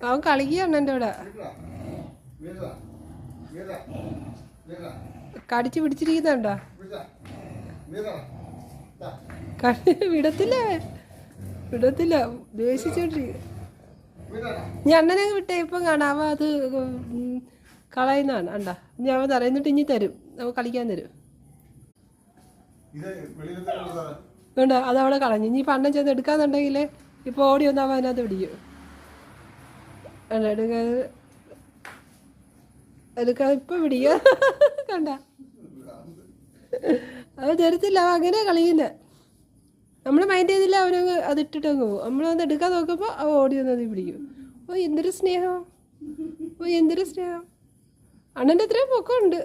അവൻ കളിക്കുകയാണ് എൻ്റെ കൂടെ. കടിച്ചു പിടിച്ചിരിക്കുന്നുണ്ടോ? വിടത്തില്ല വിടത്തില്ല, ദ്വേഷിച്ചോണ്ടിരിക്കും. ഞാൻ അണ്ണനങ്ങ് വിട്ടേ. ഇപ്പം കാണാവ അത് കളയുന്നതാണ്. അണ്ടാ ഇനി അവൻ തറയുന്നിട്ട് ഇനി തരും, അവൻ കളിക്കാൻ തരും. അതുകൊണ്ട് അതവിടെ കളഞ്ഞു. ഇനി പണ്ണം ചെന്ന് എടുക്കാന്നുണ്ടെങ്കിൽ ഇപ്പോൾ ഓടി വന്ന് അവൻ അതിനകത്ത് പിടിക്കും. എടുക്കാ ഇപ്പം പിടിക്കുക. കണ്ട അവൻ തരത്തില്ല, അവൻ അങ്ങനെ കളിക്കുന്നത്. നമ്മൾ മൈൻഡ് ചെയ്തില്ല, അവനങ്ങ് അതിട്ടിട്ട് അങ്ങ് പോകും. നമ്മളത് എടുക്കാൻ നോക്കുമ്പോൾ അവൻ ഓടി വന്നത് പിടിക്കും. ഓ എന്തൊരു സ്നേഹം, ഓ എന്തൊരു സ്നേഹം. അണ്ണൻ്റെ അത്രയും പൊക്കമുണ്ട്.